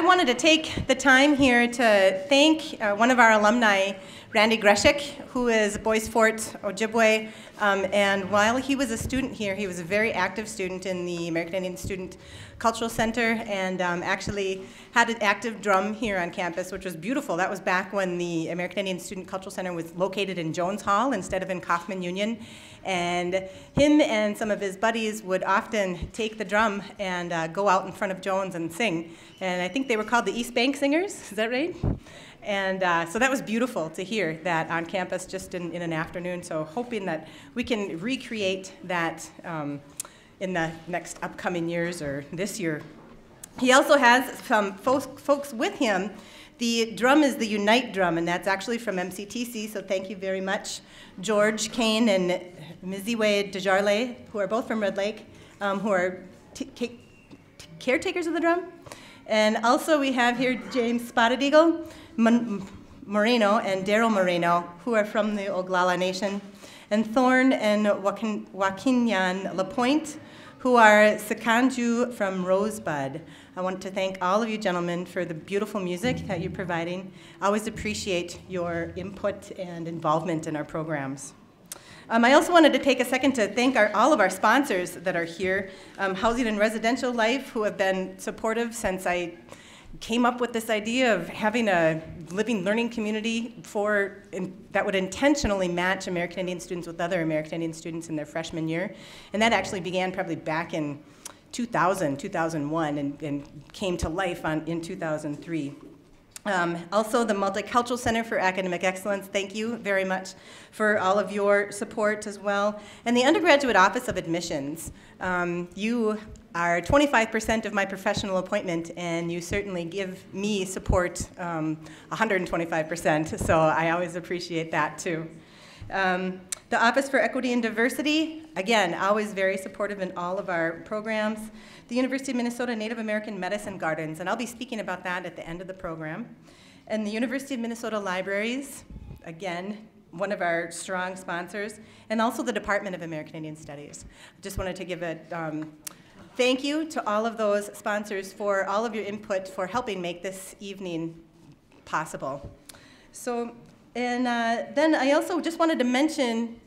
wanted to take the time here to thank one of our alumni, Randy Greshik, who is Boys Fort, Ojibwe, and while he was a student here, he was a very active student in the American Indian Student Cultural Center, and actually had an active drum here on campus, which was beautiful. That was back when the American Indian Student Cultural Center was located in Jones Hall instead of in Kaufman Union, and him and some of his buddies would often take the drum and go out in front of Jones and sing, and I think they were called the East Bank Singers, is that right? And so that was beautiful to hear that on campus just in an afternoon, so hoping that we can recreate that in the next upcoming years or this year. He also has some folks with him. The drum is the Unite drum, and that's actually from MCTC, so thank you very much. George Kane and Miziwe Dejarle, who are both from Red Lake, who are caretakers of the drum. And also we have here James Spotted Eagle Moreno and Daryl Moreno, who are from the Oglala Nation, and Thorne and Wakinyan Lapointe, who are Sikanju from Rosebud. I want to thank all of you gentlemen for the beautiful music that you're providing. I always appreciate your input and involvement in our programs. I also wanted to take a second to thank all of our sponsors that are here, Housing and Residential Life, who have been supportive since I came up with this idea of having a living learning community that would intentionally match American Indian students with other American Indian students in their freshman year. And that actually began probably back in 2000, 2001, and came to life in 2003. Also, the Multicultural Center for Academic Excellence, thank you very much for all of your support as well. And the Undergraduate Office of Admissions, you are 25% of my professional appointment, and you certainly give me support 125%, so I always appreciate that too. The Office for Equity and Diversity, again, always very supportive in all of our programs. The University of Minnesota Native American Medicine Gardens, and I'll be speaking about that at the end of the program. And the University of Minnesota Libraries, again, one of our strong sponsors, and also the Department of American Indian Studies. I just wanted to give a thank you to all of those sponsors for all of your input for helping make this evening possible. So, and then I also just wanted to mention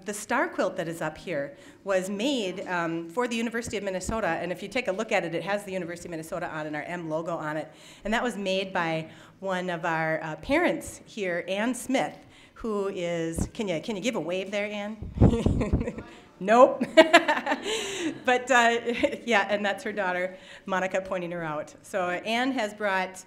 the star quilt that is up here was made for the University of Minnesota, and if you take a look at it, it has the University of Minnesota on it and our M logo on it, and that was made by one of our parents here, Ann Smith, who is, can you give a wave there, Ann? Nope. But yeah, and that's her daughter, Monica, pointing her out. So Ann has brought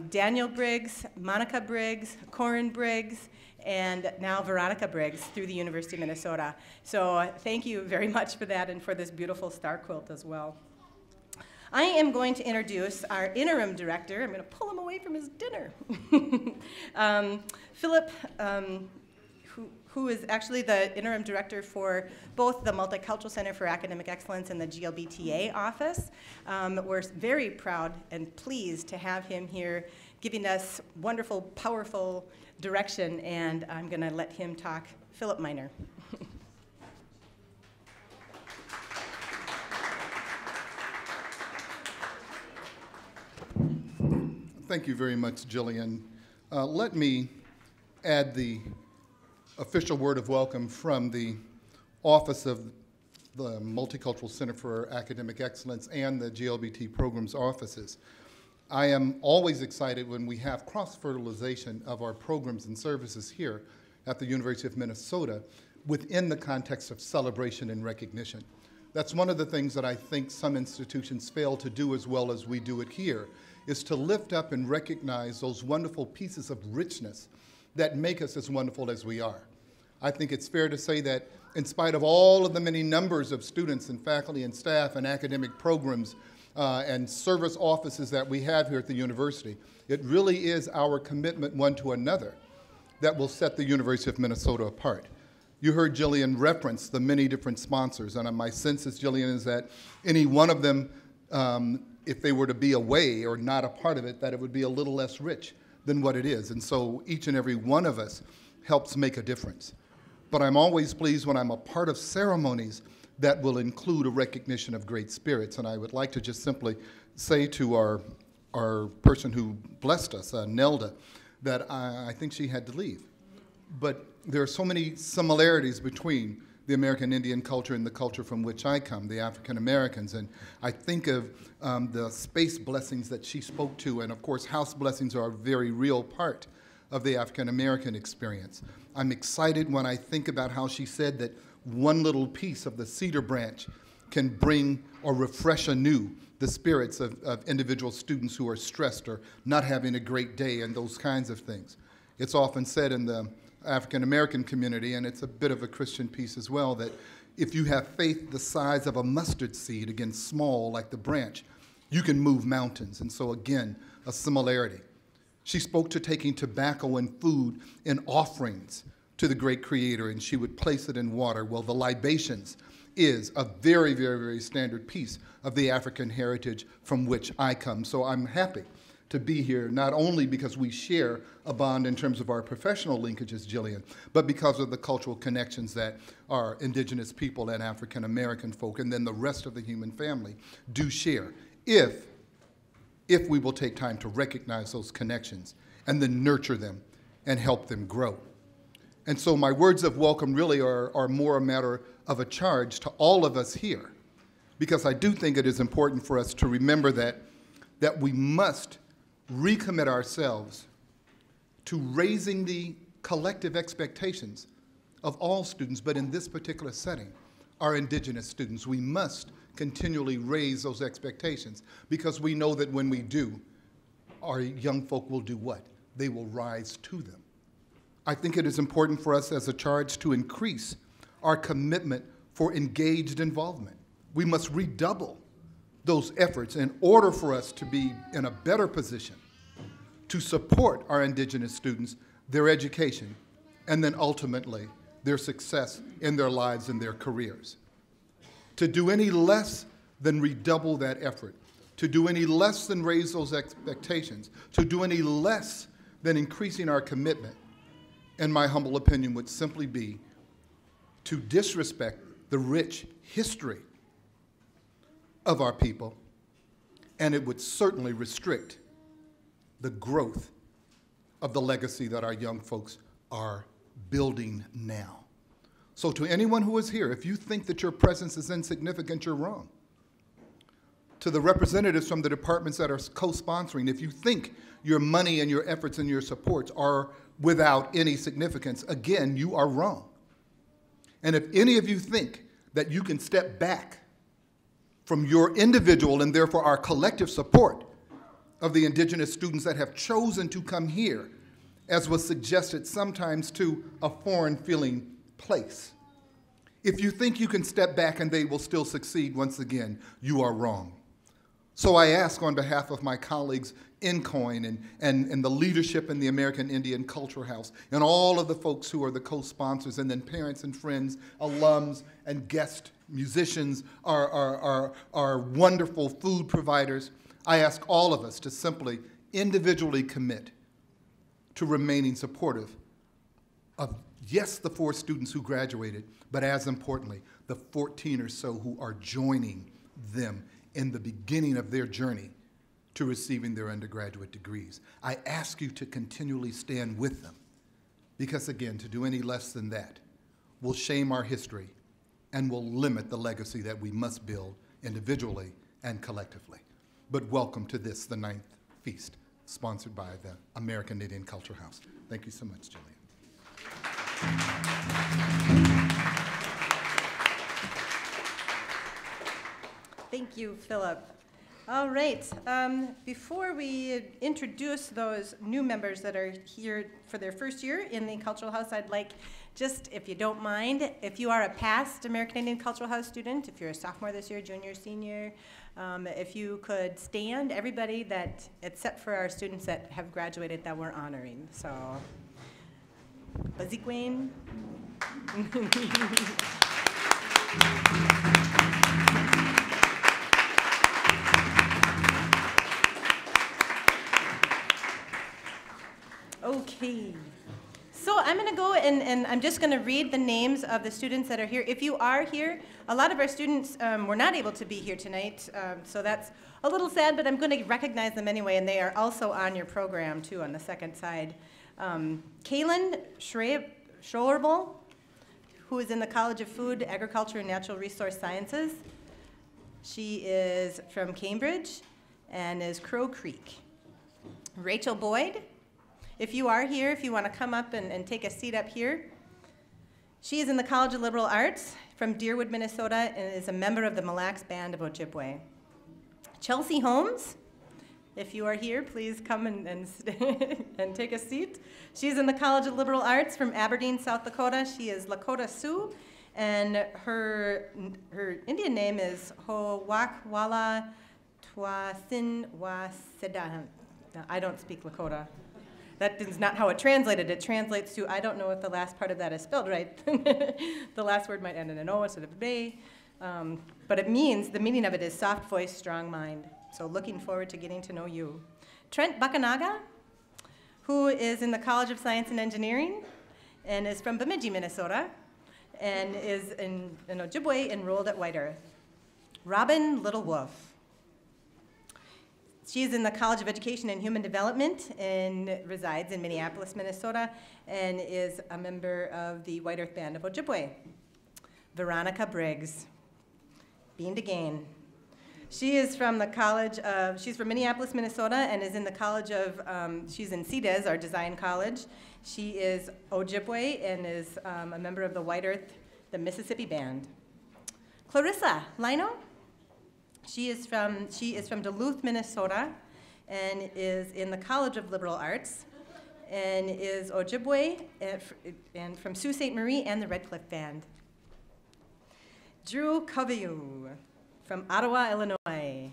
Daniel Briggs, Monica Briggs, Corin Briggs, and now Veronica Briggs through the University of Minnesota. So thank you very much for that and for this beautiful star quilt as well. I am going to introduce our interim director. I'm going to pull him away from his dinner. Philip, who is actually the interim director for both the Multicultural Center for Academic Excellence and the GLBTA office. We're very proud and pleased to have him here giving us wonderful, powerful direction, and I'm going to let him talk. Philip Miner. Thank you very much, Jillian. Let me add the official word of welcome from the Office of the Multicultural Center for Academic Excellence and the GLBT Programs offices. I am always excited when we have cross-fertilization of our programs and services here at the University of Minnesota within the context of celebration and recognition. That's one of the things that I think some institutions fail to do as well as we do it here, is to lift up and recognize those wonderful pieces of richness that make us as wonderful as we are. I think it's fair to say that in spite of all of the many numbers of students and faculty and staff and academic programs and service offices that we have here at the university, it really is our commitment one to another that will set the University of Minnesota apart. You heard Jillian reference the many different sponsors, and my sense is, Jillian, is that any one of them, if they were to be away or not a part of it, that it would be a little less rich than what it is. And so each and every one of us helps make a difference. But I'm always pleased when I'm a part of ceremonies that will include a recognition of great spirits. And I would like to just simply say to our our person who blessed us, Nelda, that I think she had to leave. But there are so many similarities between the American Indian culture and the culture from which I come, the African Americans. And I think of the space blessings that she spoke to, and of course house blessings are a very real part of the African American experience. I'm excited when I think about how she said that one little piece of the cedar branch can bring or refresh anew the spirits of individual students who are stressed or not having a great day and those kinds of things. It's often said in the African American community, and it's a bit of a Christian piece as well, that if you have faith the size of a mustard seed, again small like the branch, you can move mountains. And so again, a similarity. She spoke to taking tobacco and food in offerings to the great Creator, and she would place it in water. Well, the libations is a very, very, very standard piece of the African heritage from which I come. So I'm happy to be here, not only because we share a bond in terms of our professional linkages, Jillian, but because of the cultural connections that our indigenous people and African American folk, and then the rest of the human family, do share, if we will take time to recognize those connections and then nurture them and help them grow. And so my words of welcome really are more a matter of a charge to all of us here, because I do think it is important for us to remember that we must recommit ourselves to raising the collective expectations of all students, but in this particular setting, our indigenous students. We must continually raise those expectations, because we know that when we do, our young folk will do what? They will rise to them. I think it is important for us as a charge to increase our commitment for engaged involvement. We must redouble those efforts in order for us to be in a better position to support our indigenous students, their education, and then ultimately their success in their lives and their careers. To do any less than redouble that effort, to do any less than raise those expectations, to do any less than increasing our commitment, in my humble opinion, would simply be to disrespect the rich history of our people, and it would certainly restrict the growth of the legacy that our young folks are building now. So to anyone who is here, if you think that your presence is insignificant, you're wrong. To the representatives from the departments that are co-sponsoring, if you think your money and your efforts and your supports are without any significance, again, you are wrong. And if any of you think that you can step back from your individual and therefore our collective support of the indigenous students that have chosen to come here, as was suggested sometimes to a foreign-feeling place, if you think you can step back and they will still succeed, once again, you are wrong. So I ask on behalf of my colleagues in COIN and the leadership in the American Indian Culture House and all of the folks who are the co-sponsors, and then parents and friends, alums and guest musicians, our wonderful food providers, I ask all of us to simply individually commit to remaining supportive of, yes, the 4 students who graduated, but as importantly, the 14 or so who are joining them in the beginning of their journey to receiving their undergraduate degrees. I ask you to continually stand with them, because again, to do any less than that will shame our history and will limit the legacy that we must build individually and collectively. But welcome to this, the 9th feast, sponsored by the American Indian Culture House. Thank you so much, Jillian. Thank you, Philip. All right, before we introduce those new members that are here for their first year in the Cultural House, I'd like, just if you don't mind, if you are a past American Indian Cultural House student, if you're a sophomore this year, junior, senior, if you could stand, everybody that, except for our students that have graduated that we're honoring. So, Bazikwain. Okay, so So I'm going to go and I'm just going to read the names of the students that are here. If you are here, a lot of our students were not able to be here tonight, so that's a little sad, but I'm going to recognize them anyway, and they are also on your program, too, on the second side. Kaylin Schroerbel, who is in the College of Food, Agriculture, and Natural Resource Sciences. She is from Cambridge and is Crow Creek. Rachel Boyd, if you are here, if you want to come up and take a seat up here. She is in the College of Liberal Arts from Deerwood, Minnesota, and is a member of the Mille Lacs Band of Ojibwe. Chelsea Holmes, if you are here, please come and take a seat. She's in the College of Liberal Arts from Aberdeen, South Dakota. She is Lakota Sioux, and her Indian name is Howakwala Twasin Wasedahan. I don't speak Lakota. That is not how it translated. It translates to, I don't know if the last part of that is spelled right. The last word might end in an O instead of a B. But it means, the meaning of it is soft voice, strong mind. So looking forward to getting to know you. Trent Bakanaga, who is in the College of Science and Engineering and is from Bemidji, Minnesota, and is in Ojibwe enrolled at White Earth. Robin Little Wolf. She's in the College of Education and Human Development and resides in Minneapolis, Minnesota, and is a member of the White Earth Band of Ojibwe. Veronica Briggs, Bean to Gain. She is from the College of, she's from Minneapolis, Minnesota, and is in the College of, she's in CDES, our design college. She is Ojibwe and is a member of the White Earth, the Mississippi Band. Clarissa Lino. She is from Duluth, Minnesota, and is in the College of Liberal Arts, and is Ojibwe, and from Sault Ste. Marie and the Red Cliff Band. Drew Coviu, from Ottawa, Illinois,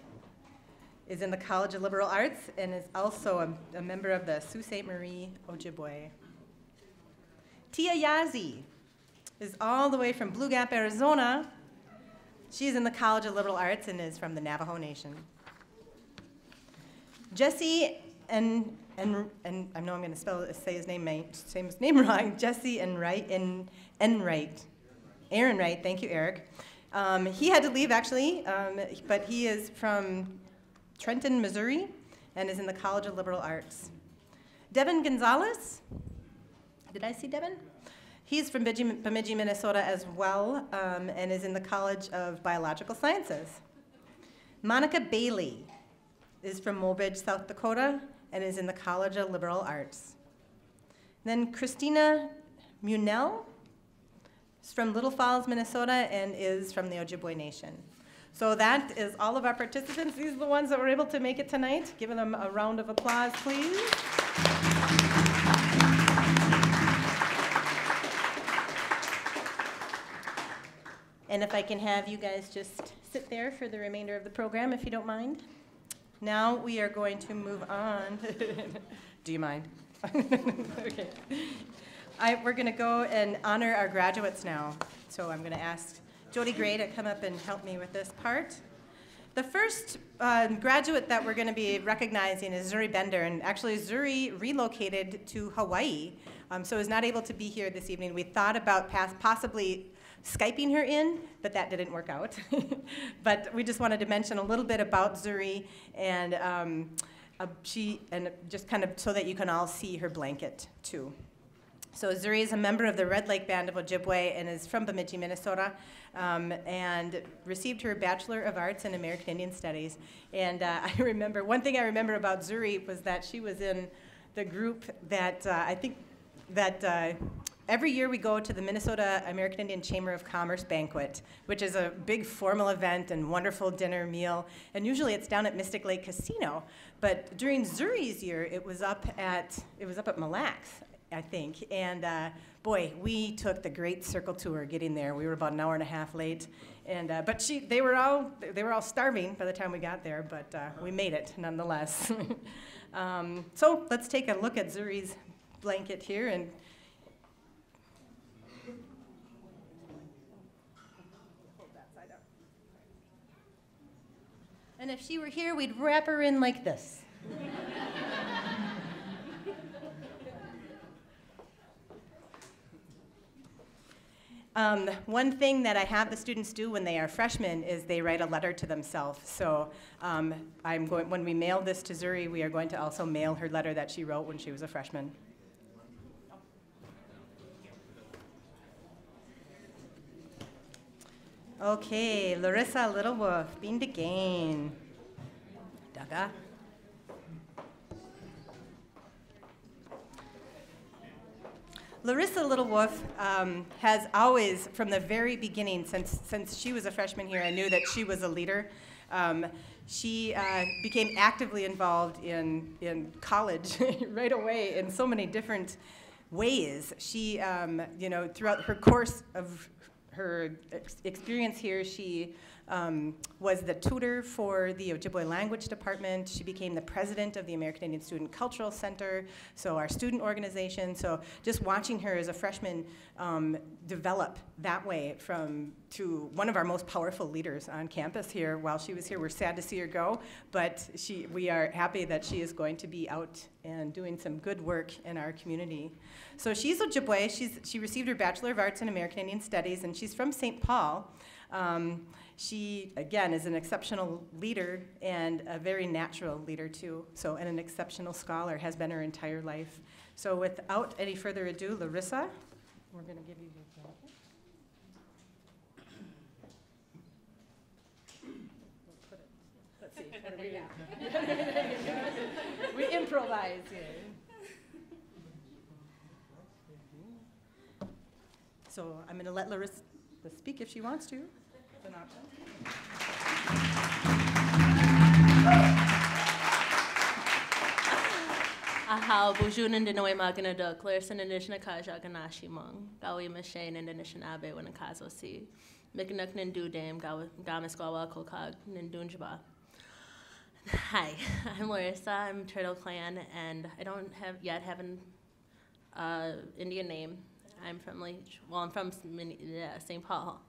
is in the College of Liberal Arts, and is also a member of the Sault Ste. Marie Ojibwe. Tia Yazzie is all the way from Blue Gap, Arizona. She's in the College of Liberal Arts and is from the Navajo Nation. Jesse and I know I'm going to say his name wrong. Jesse Aaron Wright. Thank you, Eric. He had to leave actually, but he is from Trenton, Missouri, and is in the College of Liberal Arts. Devin Gonzalez. Did I see Devin? He's from Bemidji, Minnesota as well, and is in the College of Biological Sciences. Monica Bailey is from Mobridge, South Dakota, and is in the College of Liberal Arts. Then Christina Munell is from Little Falls, Minnesota, and is from the Ojibwe Nation. So that is all of our participants. These are the ones that were able to make it tonight. Give them a round of applause, please. And if I can have you guys just sit there for the remainder of the program, if you don't mind. Now we are going to move on. Do you mind? Okay. We're going to go and honor our graduates now. So I'm going to ask Jody Gray to come up and help me with this part. The first graduate that we're going to be recognizing is Zuri Bender. And actually, Zuri relocated to Hawaii, so is not able to be here this evening. We thought about possibly Skyping her in, but that didn't work out. But we just wanted to mention a little bit about Zuri, and just kind of so that you can all see her blanket too. So Zuri is a member of the Red Lake Band of Ojibwe and is from Bemidji, Minnesota, and received her Bachelor of Arts in American Indian Studies. And I remember, one thing I remember about Zuri was that she was in the group that I think that every year we go to the Minnesota American Indian Chamber of Commerce banquet, which is a big formal event and wonderful dinner meal. And usually it's down at Mystic Lake Casino. But during Zuri's year, it was up at Mille Lacs, I think. And boy, we took the Great Circle Tour getting there. We were about an hour and a half late. And but they were all starving by the time we got there, but we made it nonetheless. So let's take a look at Zuri's blanket here and. And if she were here, we'd wrap her in like this. One thing that I have the students do when they are freshmen is they write a letter to themselves. So when we mail this to Zuri, we are going to also mail her letter that she wrote when she was a freshman. Okay, Larissa Littlewolf, Bean to Gain. Daga. Larissa Littlewolf has always, from the very beginning, since she was a freshman here, I knew that she was a leader. She became actively involved in college right away in so many different ways. She, throughout her course of her experience here, she was the tutor for the Ojibwe language department. She became the president of the American Indian Student Cultural Center, so our student organization. So just watching her as a freshman develop that way to one of our most powerful leaders on campus here while she was here. We're sad to see her go, but we are happy that she is going to be out and doing some good work in our community. So she's Ojibwe. She received her Bachelor of Arts in American Indian Studies, and she's from St. Paul. She, again, is an exceptional leader and a very natural leader, too. So, and an exceptional scholar, has been her entire life. So without any further ado, Larissa, we're going to give you your jacket. Let's see, what do we got? We improvise here. So I'm going to let Larissa speak if she wants to. It's an option. Ahau bujun and dinoy magana do clears and initial kaja ganashi mong gawi machine and initial abe when a kazo see mikinak nindu dame gamisqawa kokag nindunjaba. Hi, I'm Larissa. I'm Turtle Clan, and I don't have an Indian name. I'm from I'm from St. Paul,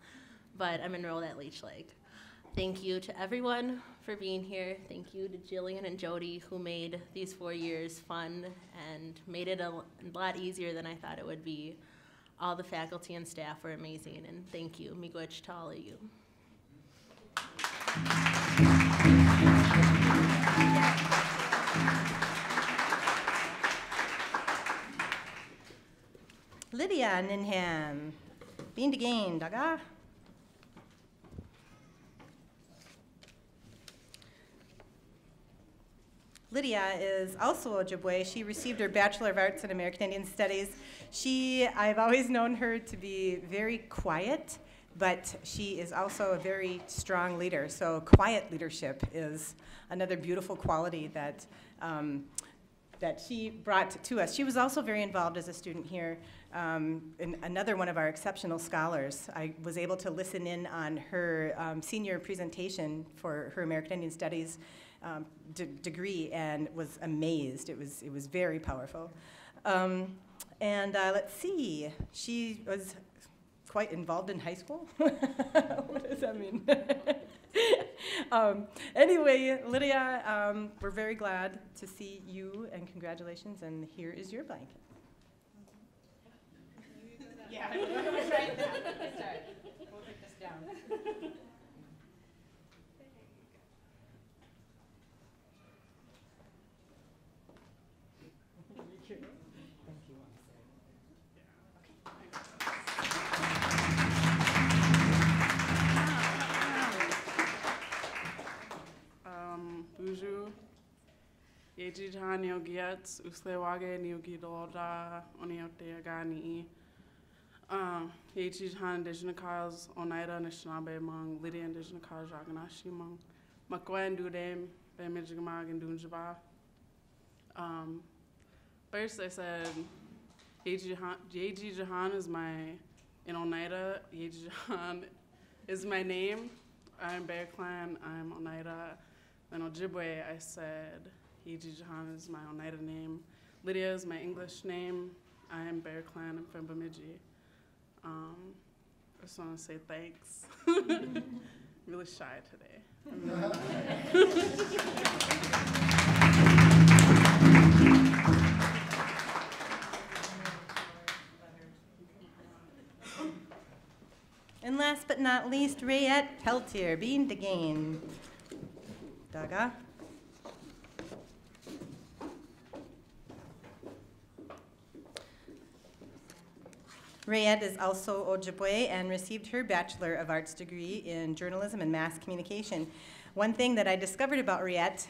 but I'm enrolled at Leech Lake. Thank you to everyone for being here. Thank you to Jillian and Jody, who made these 4 years fun and made it a lot easier than I thought it would be. All the faculty and staff were amazing, and thank you, miigwech, to all of you. Lydia Ninham, Bean to Gain, Daga. Lydia is also Ojibwe. She received her Bachelor of Arts in American Indian Studies. I've always known her to be very quiet, but she is also a very strong leader. So quiet leadership is another beautiful quality that she brought to us. She was also very involved as a student here. And another one of our exceptional scholars. I was able to listen in on her senior presentation for her American Indian Studies degree and was amazed. It was very powerful. Let's see, she was quite involved in high school. What does that mean? Anyway, Lydia, we're very glad to see you, and congratulations, and here is your blanket. Yeah, we'll try that. Sorry. We'll take this down. Buju, Yejijan Yogiats, Uslewage, Niogidoda, Onioteagani, Yejijan Dejinakaz, Onaida, Nishnabe, Mong, Lydia and Dejinakaz, Jaganashi, Mong, Makwen Dudem, Bemijimag and Dunjaba. First, I said, Yejijan is my, in Oneida, Yejijan is my name. I'm Bear Clan, I'm Oneida. Then Ojibwe, I said, Yejijan is my Oneida name. Lydia is my English name. I am Bear Clan, I'm from Bemidji. I just want to say thanks. Really shy today. And last but not least, Rayette Peltier, Bean DeGain. Daga. Rayette is also Ojibwe and received her Bachelor of Arts degree in journalism and mass communication. One thing that I discovered about Rayette,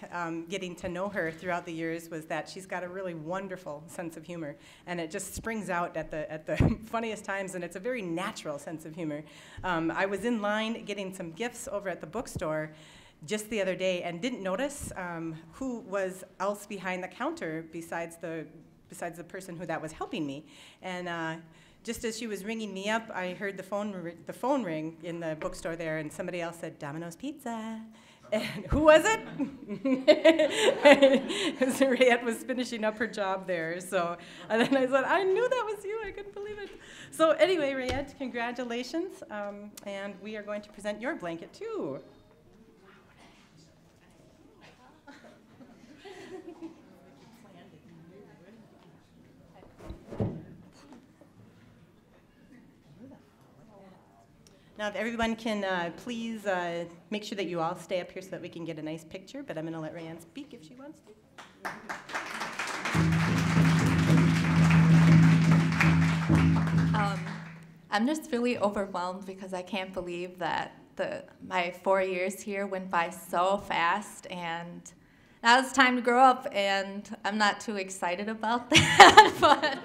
getting to know her throughout the years, was that she's got a really wonderful sense of humor, and it just springs out at the funniest times, and it's a very natural sense of humor. I was in line getting some gifts over at the bookstore just the other day and didn't notice who was else behind the counter besides the person who that was helping me. And just as she was ringing me up, I heard the phone ring in the bookstore there, and somebody else said, "Domino's Pizza." And who was it? Rayette was finishing up her job there. So, and then I said, "I knew that was you. I couldn't believe it." So anyway, Rayette, congratulations. And we are going to present your blanket too. Now, if everyone can please make sure that you all stay up here so that we can get a nice picture, but I'm going to let Rayanne speak if she wants to. I'm just really overwhelmed because I can't believe that my 4 years here went by so fast, and now it's time to grow up, and I'm not too excited about that, but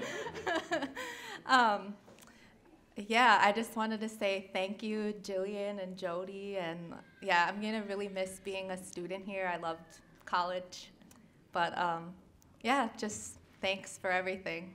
yeah, I just wanted to say thank you, Jillian and Jody, and yeah, I'm gonna really miss being a student here. I loved college, but yeah, just thanks for everything.